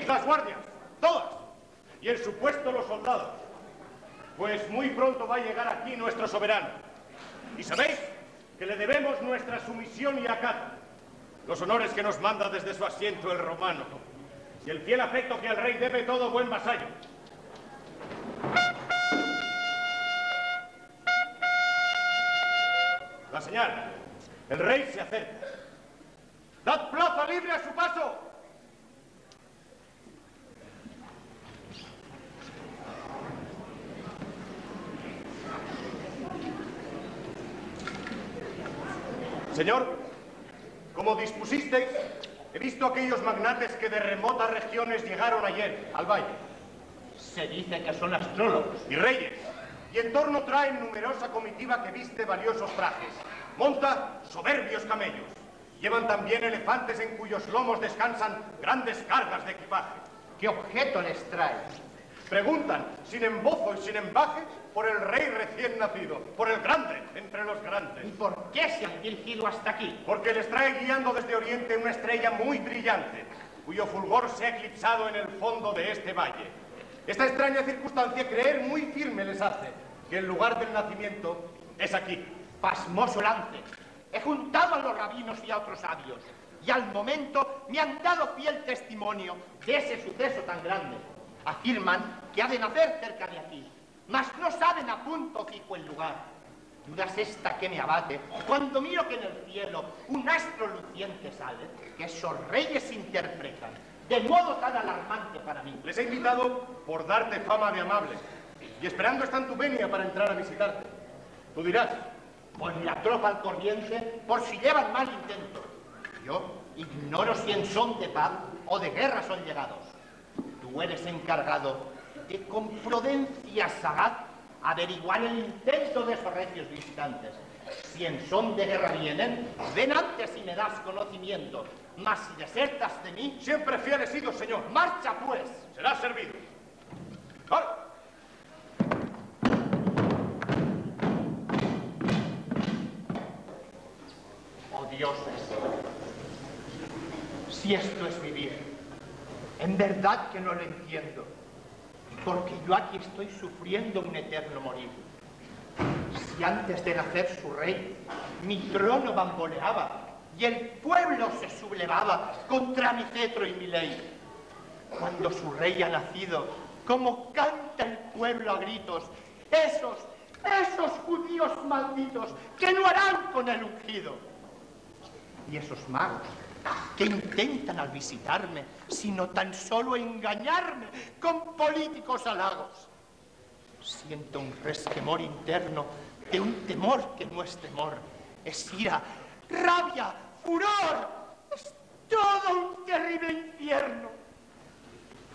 Venid las guardias, todas, y en su puesto los soldados, pues muy pronto va a llegar aquí nuestro soberano. Y sabéis que le debemos nuestra sumisión y acato, los honores que nos manda desde su asiento el romano, y el fiel afecto que al rey debe todo buen vasallo. La señal. El rey se acerca. ¡Dad plaza libre a su paso! Señor, como dispusisteis, he visto aquellos magnates que de remotas regiones llegaron ayer al valle. Se dice que son astrólogos. Y reyes. Y en torno traen numerosa comitiva que viste valiosos trajes. Monta soberbios camellos. Llevan también elefantes en cuyos lomos descansan grandes cargas de equipaje. ¿Qué objeto les trae? Preguntan, sin embozo y sin embaje, por el rey recién nacido, por el grande entre los grandes. ¿Y por qué se han dirigido hasta aquí? Porque les trae guiando desde Oriente una estrella muy brillante, cuyo fulgor se ha eclipsado en el fondo de este valle. Esta extraña circunstancia creer muy firme les hace que el lugar del nacimiento es aquí. Pasmoso lance. He juntado a los rabinos y a otros sabios, y al momento me han dado fiel testimonio de ese suceso tan grande. Afirman que ha de nacer cerca de aquí, mas no saben a punto fijo el lugar. Duda es esta que me abate cuando miro que en el cielo un astro luciente sale, que esos reyes interpretan de modo tan alarmante para mí. Les he invitado por darte fama de amable, y esperando están tu venia para entrar a visitarte. Tú dirás, pues la tropa al corriente por si llevan mal intento. Yo ignoro si en son de paz o de guerra son llegados. Tú eres encargado de con prudencia sagaz averiguar el intento de esos recios visitantes. Si en son de guerra vienen, ven antes y me das conocimiento. Mas si desertas de mí... Siempre fiel he sido, señor. ¡Marcha, pues! Serás servido. ¡Vale! Oh, dioses, si esto es vivir, en verdad que no lo entiendo, porque yo aquí estoy sufriendo un eterno morir. Si antes de nacer su rey, mi trono bamboleaba y el pueblo se sublevaba contra mi cetro y mi ley. Cuando su rey ha nacido, como canta el pueblo a gritos, esos judíos malditos que no harán con el ungido. Y esos magos que intentan al visitarme, sino tan solo engañarme con políticos halagos. Siento un resquemor interno de un temor que no es temor, es ira, rabia, furor, es todo un terrible infierno.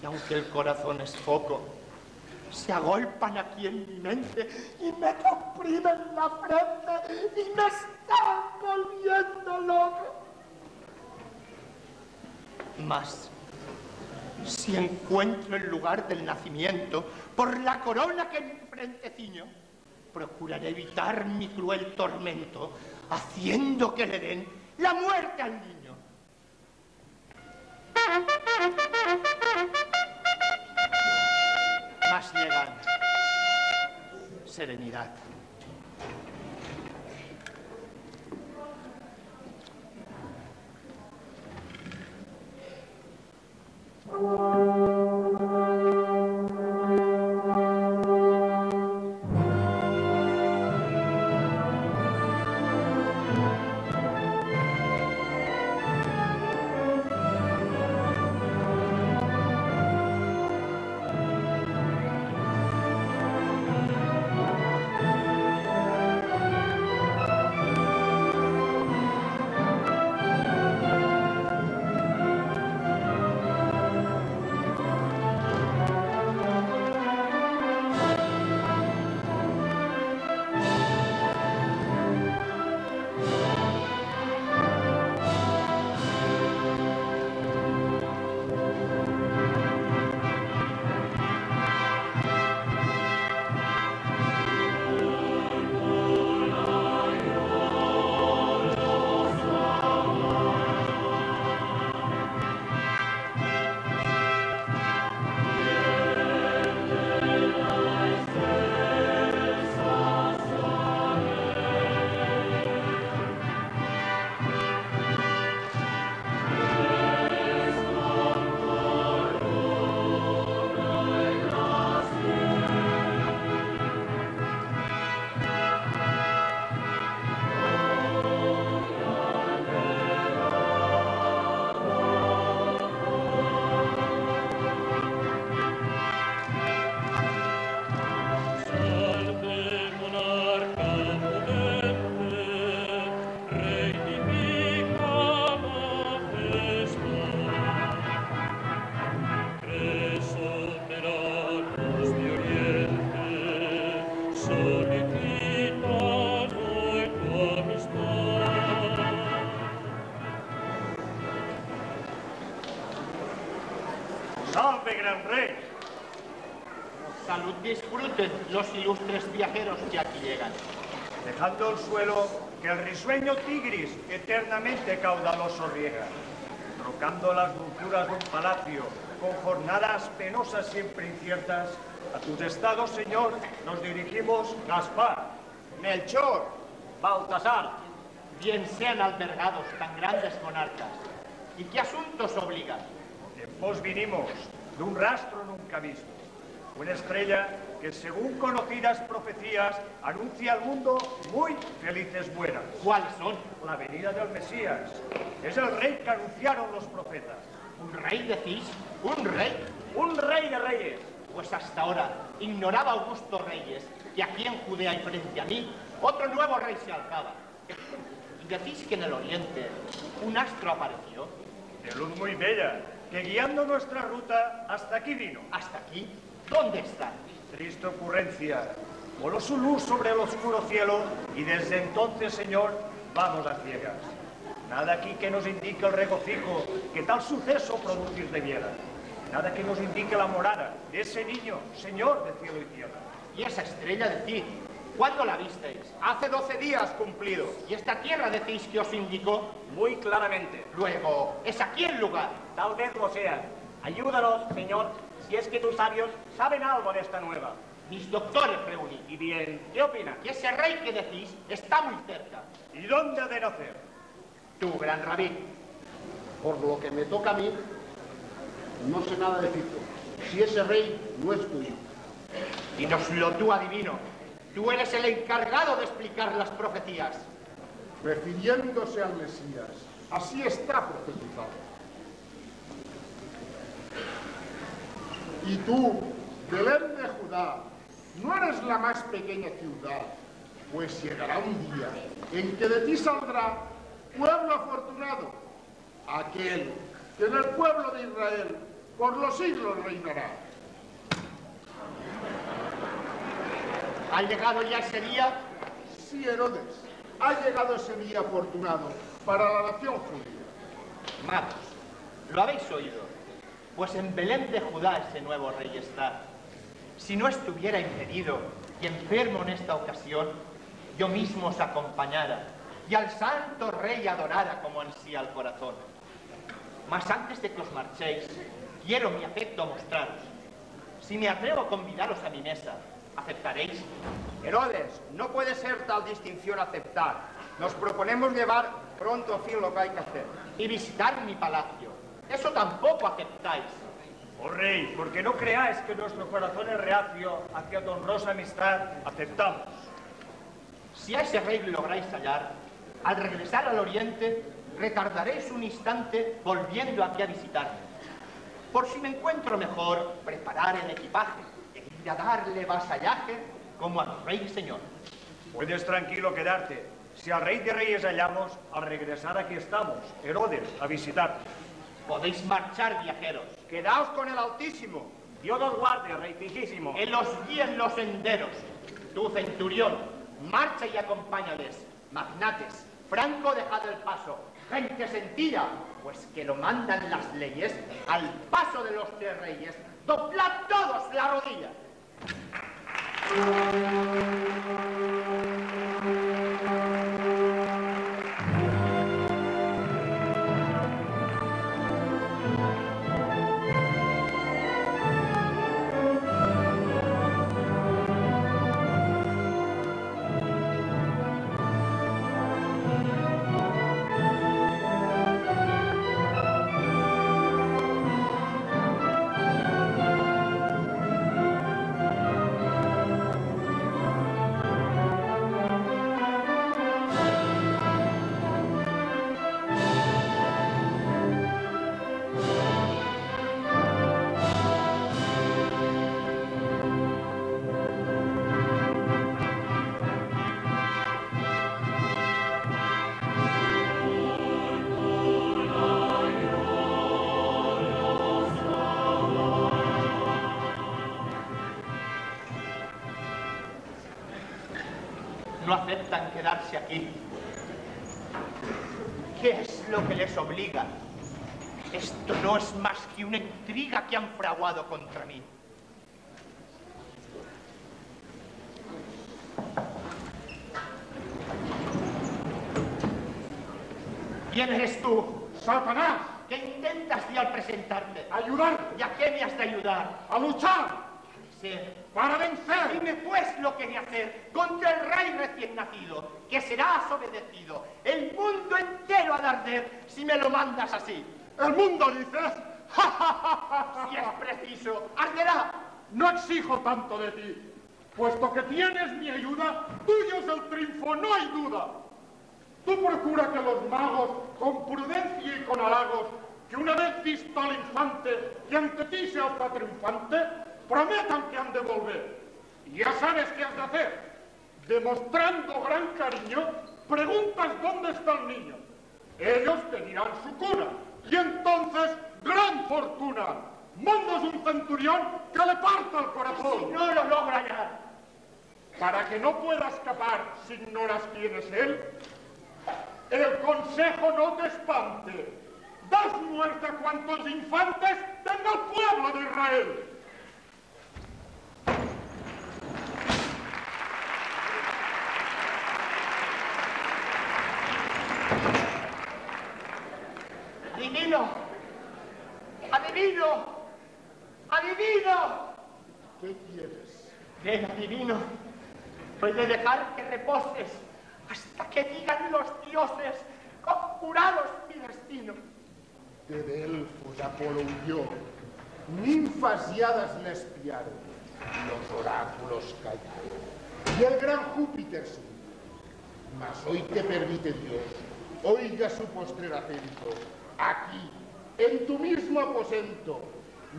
Y aunque el corazón es foco, se agolpan aquí en mi mente y me comprimen la frente y me están volviendo loco. Mas, si encuentro el lugar del nacimiento por la corona que en mi frente ciño, procuraré evitar mi cruel tormento, haciendo que le den la muerte al niño. Mas llegan serenidad. salud disfruten los ilustres viajeros que aquí llegan. Dejando el suelo que el risueño Tigris eternamente caudaloso riega, trocando las dulzuras de un palacio con jornadas penosas siempre inciertas, a tus estados, señor, nos dirigimos Gaspar, Melchor, Baltasar. bien sean albergados tan grandes monarcas. ¿Y qué asuntos obligan? En pos vinimos de un rastro nunca visto, una estrella que según conocidas profecías anuncia al mundo muy felices buenas. ¿Cuáles son? La venida del Mesías. Es el rey que anunciaron los profetas. ¿Un rey decís? ¿Un rey? Un rey de reyes. Pues hasta ahora ignoraba Augusto Reyes que aquí en Judea y frente a mí otro nuevo rey se alzaba. Y decís que en el oriente un astro apareció. De luz muy bella, que guiando nuestra ruta hasta aquí vino. ¿Hasta aquí? ¿Dónde está? Triste ocurrencia. Voló su luz sobre el oscuro cielo y desde entonces, señor, vamos a ciegas. Nada aquí que nos indique el regocijo que tal suceso producir debiera. Nada que nos indique la morada de ese niño, señor de cielo y tierra. ¿Y esa estrella decís? ¿Cuándo la visteis? Hace 12 días cumplidos. ¿Y esta tierra decís que os indicó? Muy claramente. Luego, ¿es aquí el lugar? Tal vez lo sea. Ayúdanos, señor, si es que tus sabios saben algo de esta nueva. Mis doctores reuní. Y bien, ¿qué opinan? Que ese rey que decís está muy cerca. ¿Y dónde ha de nacer? Tú, gran rabí. Por lo que me toca a mí, no sé nada de Egipto. Si ese rey no es tuyo. Dínoslo tú, adivino. Tú eres el encargado de explicar las profecías. Refiriéndose al Mesías. Así está profetizado. Y tú, Belén de Judá, no eres la más pequeña ciudad, pues llegará un día en que de ti saldrá pueblo afortunado, aquel que en el pueblo de Israel por los siglos reinará. ¿Ha llegado ya ese día? Sí, Herodes, ha llegado ese día afortunado para la nación judía. Magos, ¿lo habéis oído? Pues en Belén de Judá ese nuevo rey está. Si no estuviera impedido y enfermo en esta ocasión, yo mismo os acompañara y al santo rey adorara como ansía el corazón. Mas antes de que os marchéis, quiero mi afecto mostraros. Si me atrevo a convidaros a mi mesa, ¿aceptaréis? Herodes, no puede ser tal distinción aceptar. Nos proponemos llevar pronto a fin lo que hay que hacer. Y visitar mi palacio. Eso tampoco aceptáis. Oh rey, porque no creáis que nuestro corazón es reacio hacia tu honrosa amistad, aceptamos. Si a ese rey lográis hallar, al regresar al oriente, retardaréis un instante volviendo aquí a visitarme. Por si me encuentro mejor, preparar el equipaje e ir a darle vasallaje como al rey y señor. Puedes tranquilo quedarte. Si al rey de reyes hallamos, al regresar aquí estamos, Herodes, a visitarte. Podéis marchar, viajeros. Quedaos con el Altísimo. Dios os guarde, rey fijísimo. Que los guíen los senderos. Tú, centurión, marcha y acompáñales. Magnates, Franco, dejad el paso. Gente sencilla, pues que lo mandan las leyes, al paso de los tres reyes, doblad todos la rodilla. No aceptan quedarse aquí. ¿Qué es lo que les obliga? Esto no es más que una intriga que han fraguado contra mí. ¿Quién eres tú? Satanás. ¿Qué intentas y al presentarte? Ayudarte. ¿Y a qué me has de ayudar? A luchar. Ser. Para vencer. Dime pues lo que he de hacer contra el rey recién nacido, que serás obedecido. El mundo entero ha de arder si me lo mandas así. El mundo, dices. Si es preciso, arderá. No exijo tanto de ti. Puesto que tienes mi ayuda, tuyo es el triunfo, no hay duda. Tú procura que los magos, con prudencia y con halagos, que una vez visto al infante y ante ti se alza triunfante, prometan que han de volver. Y ya sabes qué has de hacer. Demostrando gran cariño, preguntas dónde está el niño. Ellos te dirán su cuna. Y entonces, gran fortuna. Mandas un centurión que le parta el corazón. Si no lo logra hallar. Para que no pueda escapar si ignoras quién es él, el consejo no te espante. Das muerte a cuantos infantes tenga el pueblo de Israel. Adivino. Adivino. Adivino. ¿Qué quieres? Ven, adivino. Puede dejar que reposes hasta que digan los dioses conjurados mi destino. De Delfos Apolo huyó, ninfas y hadas le espiaron, los oráculos callaron, y el gran Júpiter subió. Mas hoy te permite Dios, oiga su postrer acento, aquí, en tu mismo aposento.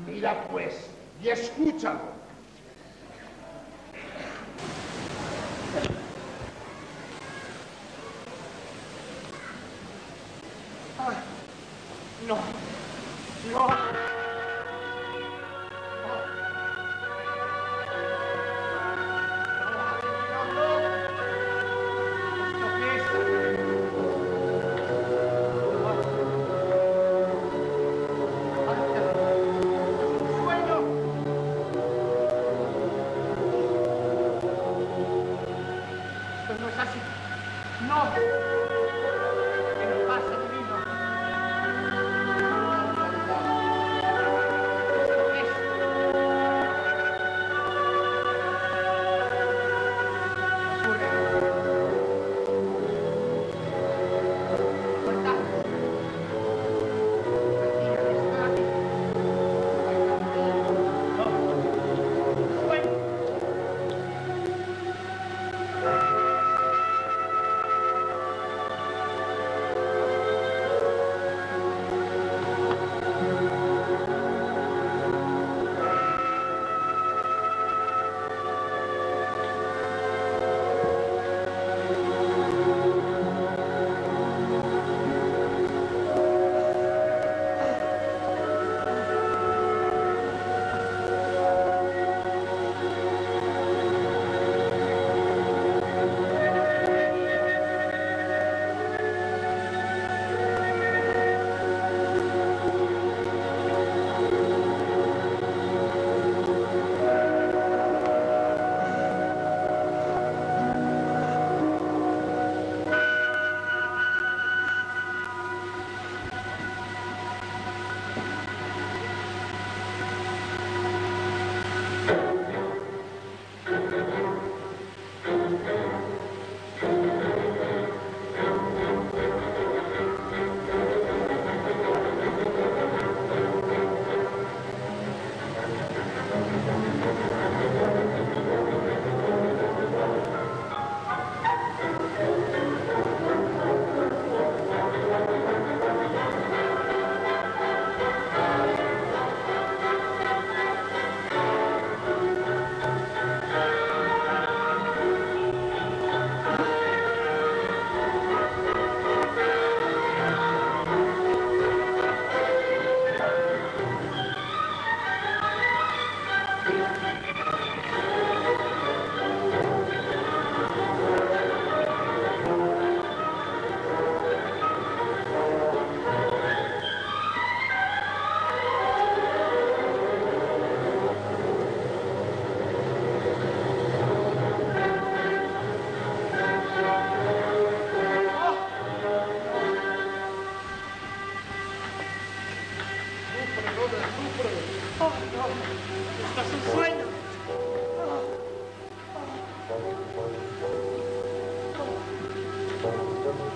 Mira pues y escúchalo. No, no.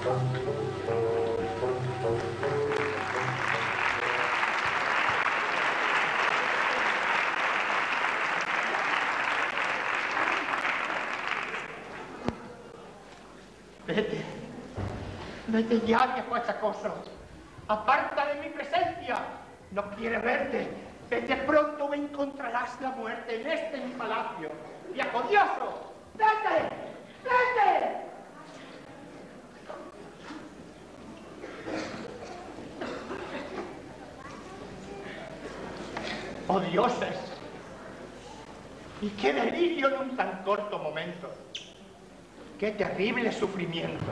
Vete. Vete ya, viejo achacoso. Aparta de mi presencia. No quiere verte. Vete pronto, me encontrarás la muerte en este mi palacio. ¡Viejo odioso! ¡Vete! ¡Vete! ¡Oh, dioses! ¡Y qué delirio en un tan corto momento! ¡Qué terrible sufrimiento!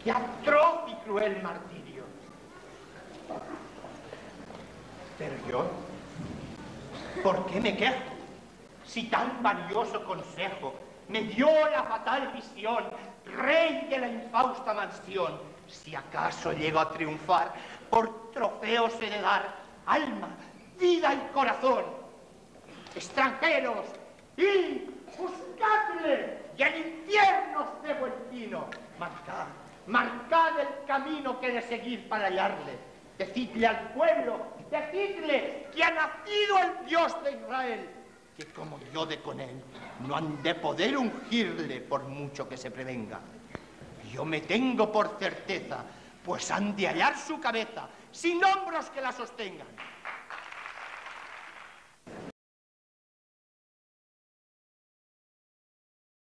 ¡Qué atroz y cruel martirio! Pero yo, ¿por qué me quejo? Si tan valioso consejo me dio la fatal visión, rey de la infausta mansión, si acaso llego a triunfar, por trofeos he de dar alma, vida y corazón. Extranjeros, id, buscadle, y al infierno os debo el pino. Marcad el camino que he de seguir para hallarle. Decidle al pueblo, decidle que ha nacido el Dios de Israel, que como yo de con él, no han de poder ungirle por mucho que se prevenga. Yo me tengo por certeza, pues han de hallar su cabeza, sin hombros que la sostengan.